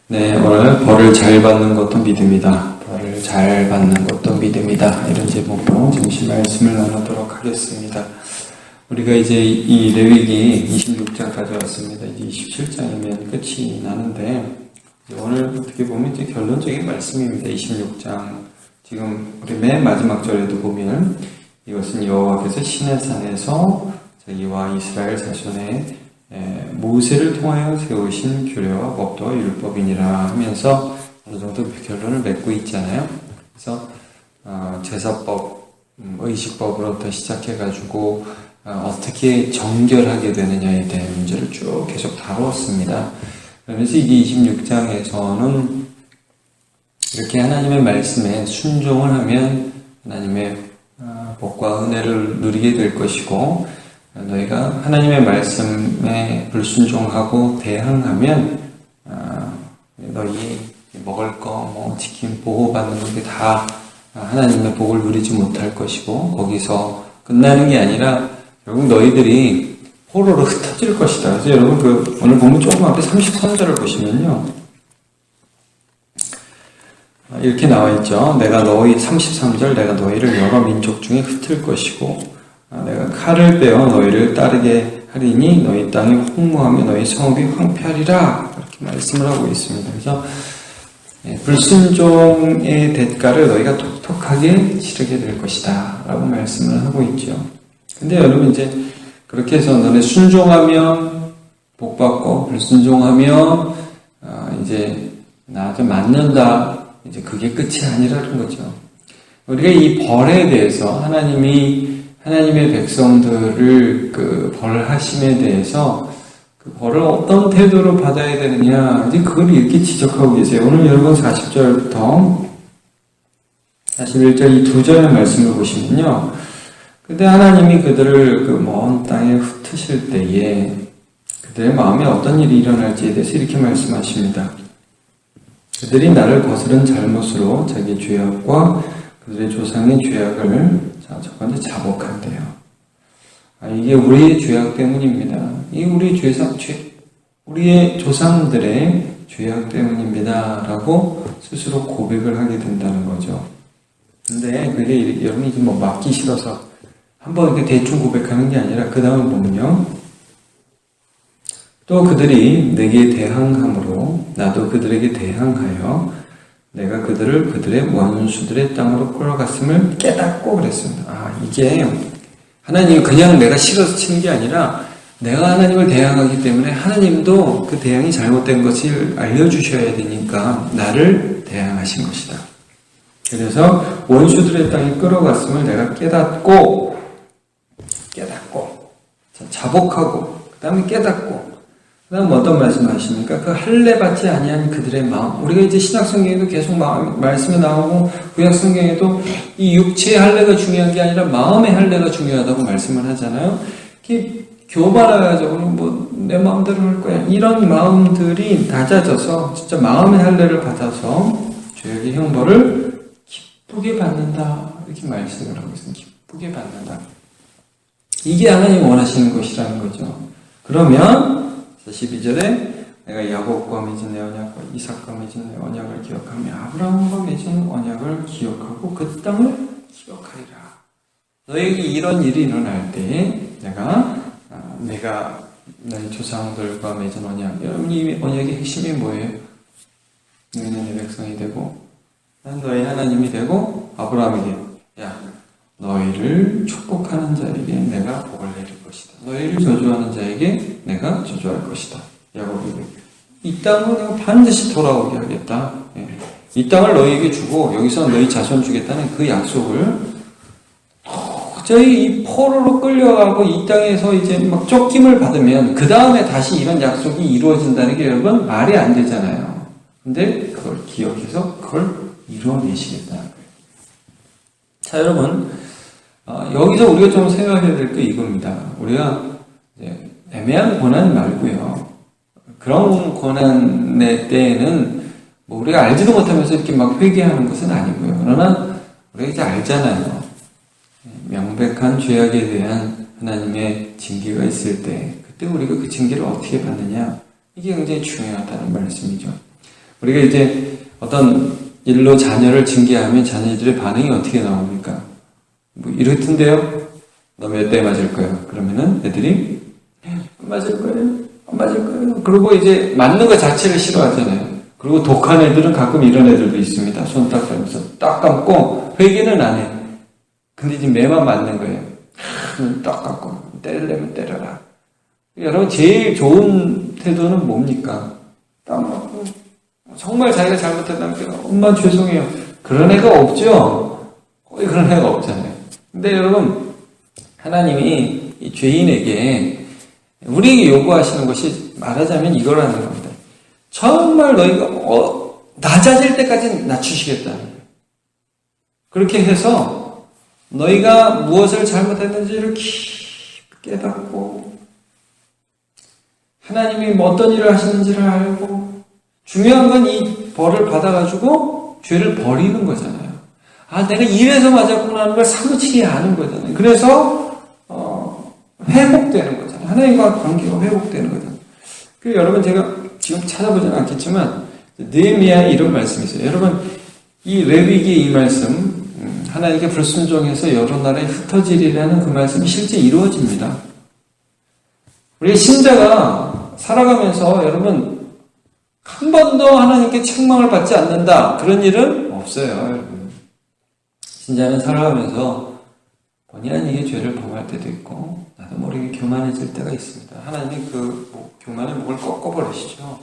네, 오늘 벌을 잘 받는 것도 믿음이다. 벌을 잘 받는 것도 믿음이다. 이런 제목으로 잠시 말씀을 나누도록 하겠습니다. 우리가 이제 이 레위기 26장까지 왔습니다. 이제 27장이면 끝이 나는데, 오늘 어떻게 보면 이제 결론적인 말씀입니다. 26장. 지금 우리 맨 마지막 절에도 보면 이것은 여호와께서 시내산에서 자기와 이스라엘 자손의 모세를 통하여 세우신 규례와 법도와 율법이니라 하면서 어느 정도 결론을 맺고 있잖아요. 그래서 제사법, 의식법으로부터 시작해가지고 어떻게 정결하게 되느냐에 대한 문제를 쭉 계속 다루었습니다. 그러면서 이게 26장에서는 이렇게 하나님의 말씀에 순종을 하면 하나님의 복과 은혜를 누리게 될 것이고, 너희가 하나님의 말씀에 불순종하고 대항하면 너희 먹을 거, 치킨 보호받는 게 다 하나님의 복을 누리지 못할 것이고, 거기서 끝나는 게 아니라 결국 너희들이 포로로 흩어질 것이다. 그래서 여러분 오늘 보면 조금 앞에 33절을 보시면요, 이렇게 나와 있죠. 33절 내가 너희를 여러 민족 중에 흩을 것이고 내가 칼을 빼어 너희를 따르게 하리니 너희 땅이 홍무하며 너희 성읍이 황폐하리라. 이렇게 말씀을 하고 있습니다. 그래서 불순종의 대가를 너희가 톡톡하게 치르게 될 것이다 라고 말씀을 하고 있죠. 근데 여러분 이제 그렇게 해서 너네 순종하면 복받고 불순종하면 이제 나한테 맞는다, 이제 그게 끝이 아니라는 거죠. 우리가 이 벌에 대해서 하나님의 백성들을 벌하심에 대해서 그 벌을 어떤 태도로 받아야 되느냐, 이제 그걸 이렇게 지적하고 계세요. 오늘 여러분 40절부터 41절 이 두 절의 말씀을 보시면요, 근데 하나님이 그들을 그 먼 땅에 흩으실 때에 그들의 마음에 어떤 일이 일어날지에 대해서 이렇게 말씀하십니다. 그들이 나를 거스른 잘못으로 자기 죄악과 그들의 조상의 죄악을 저한테 자복한대요. 이게 우리의 죄악 때문입니다. 이 우리의 조상들의 죄악 때문입니다 라고 스스로 고백을 하게 된다는 거죠. 근데 그게 여러분이 맞기 싫어서 한번 이렇게 대충 고백하는 게 아니라 그 다음에 보면요, 또 그들이 내게 대항함으로 나도 그들에게 대항하여 내가 그들의 원수들의 땅으로 끌어갔음을 깨닫고 그랬습니다. 이게 하나님이 그냥 내가 싫어서 치는 게 아니라 내가 하나님을 대항하기 때문에 하나님도 그 대항이 잘못된 것을 알려주셔야 되니까 나를 대항하신 것이다. 그래서 원수들의 땅에 끌어갔음을 내가 깨닫고 자복하고 그 다음에 깨닫고, 그 다음 어떤 말씀을 하십니까? 그 할례 받지 아니한 그들의 마음. 우리가 이제 신약성경에도 계속 말씀이 나오고 구약성경에도 이 육체의 할례가 중요한 게 아니라 마음의 할례가 중요하다고 말씀을 하잖아요. 이렇게 교만해가지고 내 마음대로 할 거야, 이런 마음들이 낮아져서 진짜 마음의 할례를 받아서 죄악의 형벌을 기쁘게 받는다, 이렇게 말씀을 하고 있습니다. 기쁘게 받는다. 이게 하나님 원하시는 것이라는 거죠. 그러면 12절에 내가 야곱과 맺은 내 언약과 이삭과 맺은 내 언약을 기억하며 아브라함과 맺은 언약을 기억하고 그 땅을 기억하리라. 너에게 이런 일이 일어날 때에 내가 너희 조상들과 맺은 언약, 여러분 이 언약의 핵심이 뭐예요? 너희는 내 백성이 되고 난 너희 하나님이 되고, 아브라함에게 너희를 축복하는 자에게 내가 복을 내릴 것이다. 너희를 저주하는 자에게 내가 저주할 것이다. 야곱에게 이 땅을 내가 반드시 돌아오게 하겠다. 이 땅을 너희에게 주고 여기서 너희 자손 주겠다는 그 약속을 도저히 이 포로로 끌려가고 이 땅에서 이제 쫓김을 받으면 그 다음에 다시 이런 약속이 이루어진다는 게 여러분 말이 안 되잖아요. 근데 그걸 기억해서 그걸 이루어내시겠다는 거예요. 자, 여러분, 여기서 우리가 좀 생각해야 될 게 이겁니다. 우리가 이제 애매한 고난 말고요, 그런 고난의 때에는 우리가 알지도 못하면서 이렇게 회개하는 것은 아니고요. 그러나 우리가 이제 알잖아요. 명백한 죄악에 대한 하나님의 징계가 있을 때 그때 우리가 그 징계를 어떻게 받느냐, 이게 굉장히 중요하다는 말씀이죠. 우리가 이제 어떤 일로 자녀를 징계하면 자녀들의 반응이 어떻게 나옵니까? 뭐 이렇던데요? 너 몇 대 맞을 거예요? 그러면은 애들이 안 맞을 거예요? 안 맞을 거예요? 그리고 이제 맞는 것 자체를 싫어하잖아요. 그리고 독한 애들은 가끔 이런 애들도 있습니다. 손 딱 감면서 딱 감고 회개는 안 해. 근데 지금 매만 맞는 거예요. 딱 감고 때리려면 때려라. 여러분 제일 좋은 태도는 뭡니까? 딱 맞고 정말 자기가 잘못했다면 엄마 죄송해요. 그런 애가 없죠. 거의 그런 애가 없잖아요. 근데 여러분 하나님이 이 죄인에게 우리에게 요구하시는 것이 말하자면 이거라는 겁니다. 정말 너희가 낮아질 때까지 낮추시겠다는 거예요. 그렇게 해서 너희가 무엇을 잘못했는지를 깊게 깨닫고 하나님이 어떤 일을 하시는지를 알고 중요한 건 이 벌을 받아가지고 죄를 버리는 거잖아요. 내가 이래서 맞았구나 하는 걸 사무치게 아는 거잖아요. 그래서 회복되는 거잖아요. 하나님과 관계가 회복되는 거잖아요. 그리고 여러분 제가 지금 찾아보지는 않겠지만 느헤미야에 이런 말씀이 있어요. 여러분 이 레위기의 이 말씀 하나님께 불순종해서 여러 나라에 흩어지리라는 그 말씀이 실제 이루어집니다. 우리 신자가 살아가면서 여러분 한 번도 하나님께 책망을 받지 않는다. 그런 일은 없어요. 여러분. 신자는 살아가면서 본의 아니게 죄를 범할 때도 있고 나도 모르게 교만해질 때가 있습니다. 하나님이 그 교만의 목을 꺾어버리시죠.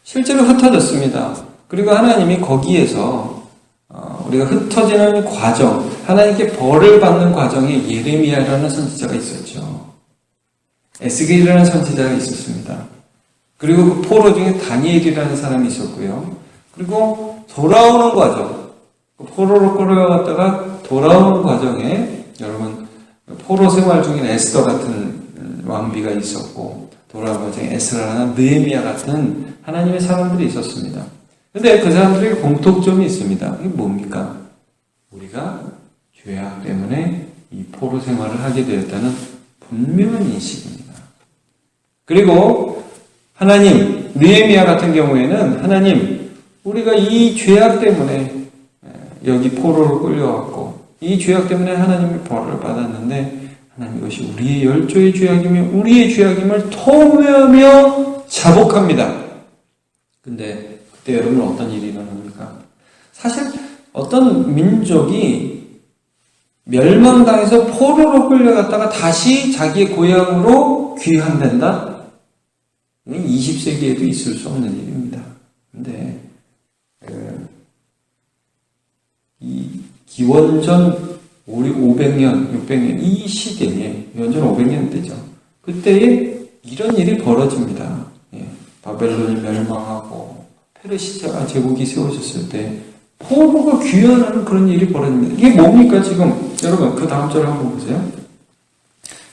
실제로 흩어졌습니다. 그리고 하나님이 거기에서 우리가 흩어지는 과정, 하나님께 벌을 받는 과정에 예레미야라는 선지자가 있었죠. 에스겔이라는 선지자가 있었습니다. 그리고 그 포로 중에 다니엘이라는 사람이 있었고요. 그리고 돌아오는 과정, 포로로 끌어갔다가 돌아오는 과정에 여러분 포로 생활 중인 에스더 같은 왕비가 있었고 돌아오는 과정에 에스라나 느헤미야 같은 하나님의 사람들이 있었습니다. 근데 그 사람들에게 공통점이 있습니다. 이게 뭡니까? 우리가 죄악 때문에 이 포로 생활을 하게 되었다는 분명한 인식입니다. 그리고 하나님, 느헤미야 같은 경우에는 하나님, 우리가 이 죄악 때문에 여기 포로로 끌려왔고 이 죄악 때문에 하나님의 벌을 받았는데 하나님 이것이 우리의 열조의 죄악이며 우리의 죄악임을 통회하며 자복합니다. 근데 그때 여러분 어떤 일이 일어납니까? 사실 어떤 민족이 멸망당해서 포로로 끌려갔다가 다시 자기의 고향으로 귀환된다? 이건 20세기에도 있을 수 없는 일입니다. 근데 이 기원전 500년, 600년 이 시대에 기원전 500년 때죠. 그때에 이런 일이 벌어집니다. 바벨론이 멸망하고 페르시아가 제국이 세워졌을 때 포로가 귀환하는 그런 일이 벌어집니다. 이게 뭡니까 지금? 여러분 그 다음 절을 한번 보세요.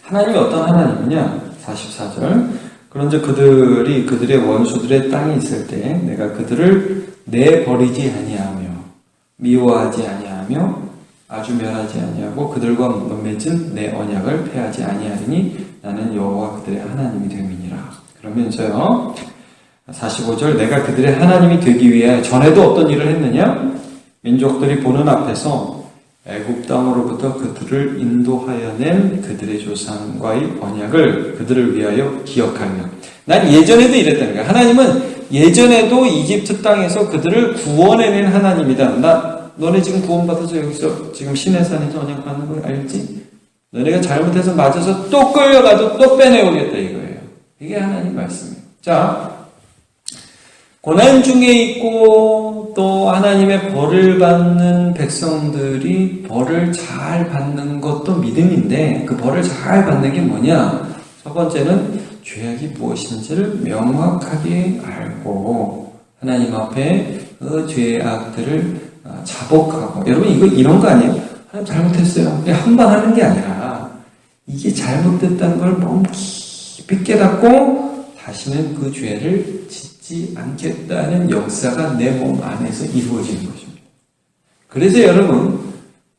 하나님이 어떤 하나님이냐? 44절 그런즉 그들이 그들의 원수들의 땅에 있을 때 내가 그들을 내버리지 아니하며 미워하지 아니하며 아주 멸하지 아니하고 그들과 맺은 내 언약을 폐하지 아니하리니 나는 여호와 그들의 하나님이 됨이니라. 그러면서요 45절 내가 그들의 하나님이 되기 위해 전에도 어떤 일을 했느냐? 민족들이 보는 앞에서 애굽 땅으로부터 그들을 인도하여 낸 그들의 조상과의 언약을 그들을 위하여 기억하며 난 예전에도 이랬다는 거야. 하나님은 예전에도 이집트 땅에서 그들을 구원해낸 하나님이다. 너네 지금 구원받아서 여기서 지금 시내산에서 언약 받는 걸 알지? 너네가 잘못해서 맞아서 또 끌려가도 또 빼내오겠다 이거예요. 이게 하나님 말씀이에요. 자, 고난 중에 있고 또 하나님의 벌을 받는 백성들이 벌을 잘 받는 것도 믿음인데 그 벌을 잘 받는 게 뭐냐? 첫 번째는 죄악이 무엇인지를 명확하게 알고 하나님 앞에 그 죄악들을 자복하고 여러분 이거 이런 거 아니에요? 하나님 잘못했어요. 한 번 하는 게 아니라 이게 잘못됐다는 걸 너무 깊이 깨닫고 다시는 그 죄를 짓지 않겠다는 역사가 내 몸 안에서 이루어지는 것입니다. 그래서 여러분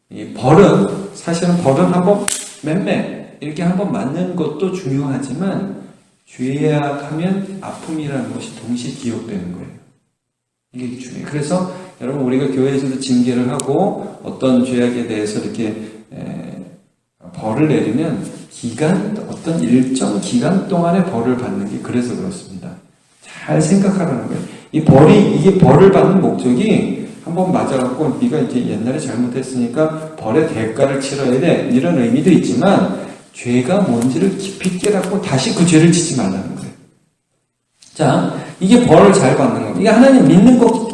이 벌은 사실은 벌은 한번 맴매 이렇게 한번 맞는 것도 중요하지만 죄악하면 아픔이라는 것이 동시에 기억되는 거예요. 이게 중요해요. 그래서 여러분 우리가 교회에서도 징계를 하고 어떤 죄악에 대해서 이렇게 벌을 내리면 어떤 일정 기간 동안의 벌을 받는 게 그래서 그렇습니다. 잘 생각하라는 거예요. 이게 벌을 받는 목적이 한번 맞아갖고 네가 이제 옛날에 잘못했으니까 벌의 대가를 치러야 돼. 이런 의미도 있지만 죄가 뭔지를 깊이 깨닫고 다시 그 죄를 짓지 말라는 거예요. 자, 이게 벌을 잘 받는 겁니다. 이게 하나님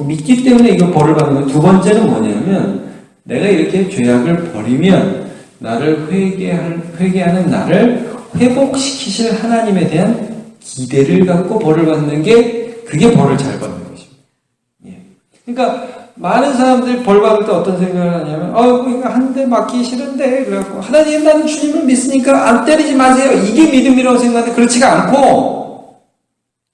믿기 때문에 이거 벌을 받는 거예요. 두 번째는 뭐냐면 내가 이렇게 죄악을 버리면 나를 회개하는 나를 회복시키실 하나님에 대한 기대를 갖고 벌을 받는 게 그게 벌을 잘 받는 것입니다. 예. 그러니까 많은 사람들이 벌 받을 때 어떤 생각을 하냐면 이거 한 대 맞기 싫은데 그래갖고 하나님 나는 주님을 믿으니까 안 때리지 마세요. 이게 믿음이라고 생각하는데 그렇지가 않고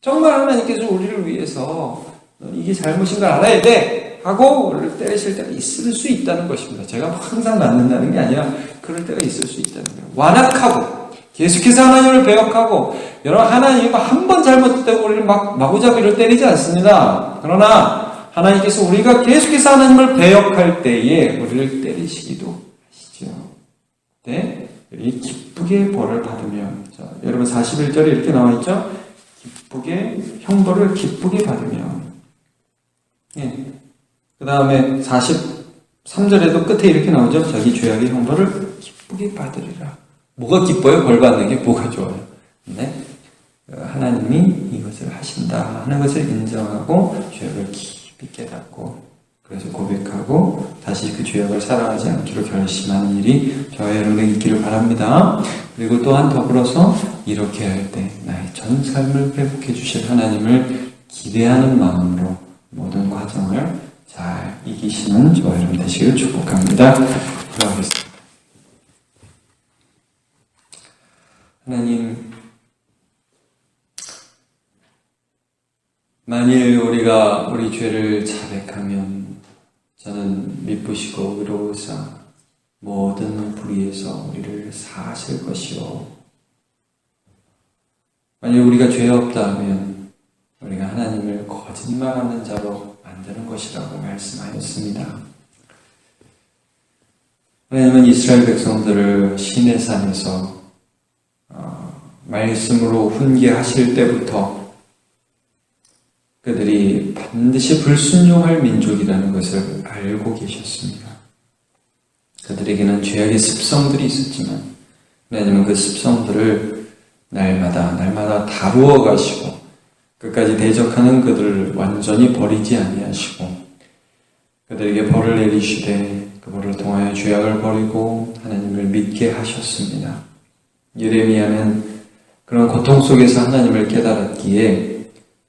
정말 하나님께서 우리를 위해서 이게 잘못인 걸 알아야 돼 하고 우리를 때리실 때가 있을 수 있다는 것입니다. 제가 항상 맞는다는 게 아니라 그럴 때가 있을 수 있다는 거예요. 완악하고 계속해서 하나님을 배역하고 여러분 하나님은 한 번 잘못했다고 우리를 마구잡이로 때리지 않습니다. 그러나 하나님께서 우리가 계속해서 하나님을 배역할 때에 우리를 때리시기도 하시죠. 네? 이 기쁘게 벌을 받으며 자, 여러분 41절에 이렇게 나와 있죠? 형벌을 기쁘게 받으며 예. 그 다음에 43절에도 끝에 이렇게 나오죠? 자기 죄악의 형벌을 기쁘게 받으리라. 뭐가 기뻐요? 벌 받는 게 뭐가 좋아요? 네? 하나님이 이것을 하신다 하는 것을 인정하고 죄악을 깊이 깨닫고 그래서 고백하고 다시 그 죄악을 사랑하지 않기로 결심하는 일이 저와 여러분에게 있기를 바랍니다. 그리고 또한 더불어서 이렇게 할 때 나의 전 삶을 회복해 주실 하나님을 기대하는 마음으로 모든 과정을 잘 이기시는 저와 여러분 되시길 축복합니다. 기도하겠습니다. 하나님, 만일 우리가 우리 죄를 자백하면 저는 미쁘시고 의로우사 모든 불의에서 우리를 사하실 것이요. 만일 우리가 죄 없다 하면 우리가 하나님을 거짓말하는 자로 만드는 것이라고 말씀하였습니다. 하나님은 이스라엘 백성들을 시내산에서 말씀으로 훈계하실 때부터 그들이 반드시 불순종할 민족이라는 것을 알고 계셨습니다. 그들에게는 죄악의 습성들이 있었지만 하나님은 그 습성들을 날마다 다루어 가시고 끝까지 대적하는 그들을 완전히 버리지 아니하시고 그들에게 벌을 내리시되 그 벌을 통하여 죄악을 버리고 하나님을 믿게 하셨습니다. 예레미야는 그런 고통 속에서 하나님을 깨달았기에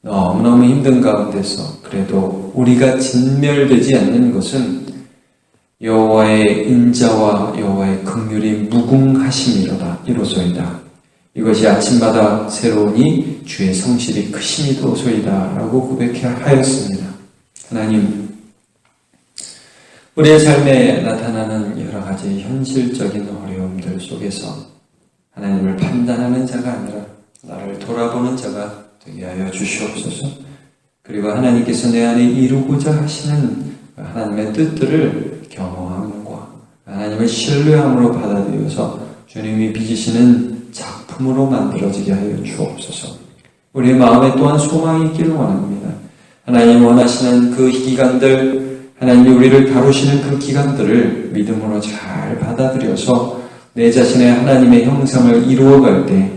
너무너무 힘든 가운데서 그래도 우리가 진멸되지 않는 것은 여호와의 인자와 여호와의 긍휼이 무궁하심이로소이다. 이것이 아침마다 새로우니 주의 성실이 크심이로소이다 라고 고백하였습니다. 하나님, 우리의 삶에 나타나는 여러 가지 현실적인 어려움들 속에서 하나님을 판단하는 자가 아니라 나를 돌아보는 자가 되게 하여 주시옵소서. 그리고 하나님께서 내 안에 이루고자 하시는 하나님의 뜻들을 경험함과 하나님을 신뢰함으로 받아들여서 주님이 빚으시는 작품으로 만들어지게 하여 주옵소서. 우리의 마음에 또한 소망이 있기를 원합니다. 하나님 원하시는 그 기간들, 하나님이 우리를 다루시는 그 기간들을 믿음으로 잘 받아들여서 내 자신의 하나님의 형상을 이루어갈 때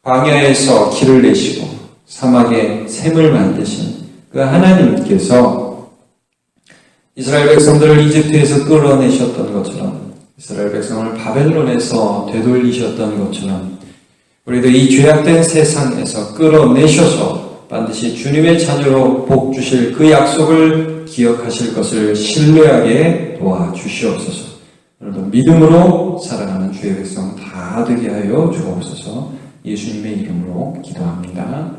광야에서 길을 내시고 사막에 샘을 만드신 그 하나님께서 이스라엘 백성들을 이집트에서 끌어내셨던 것처럼 이스라엘 백성을 바벨론에서 되돌리셨던 것처럼 우리도 이 죄악된 세상에서 끌어내셔서 반드시 주님의 자녀로 복 주실 그 약속을 기억하실 것을 신뢰하게 도와주시옵소서. 오늘도 믿음으로 살아가는 주의 백성 다 되게 하여 주옵소서. 예수님의 이름으로 기도합니다.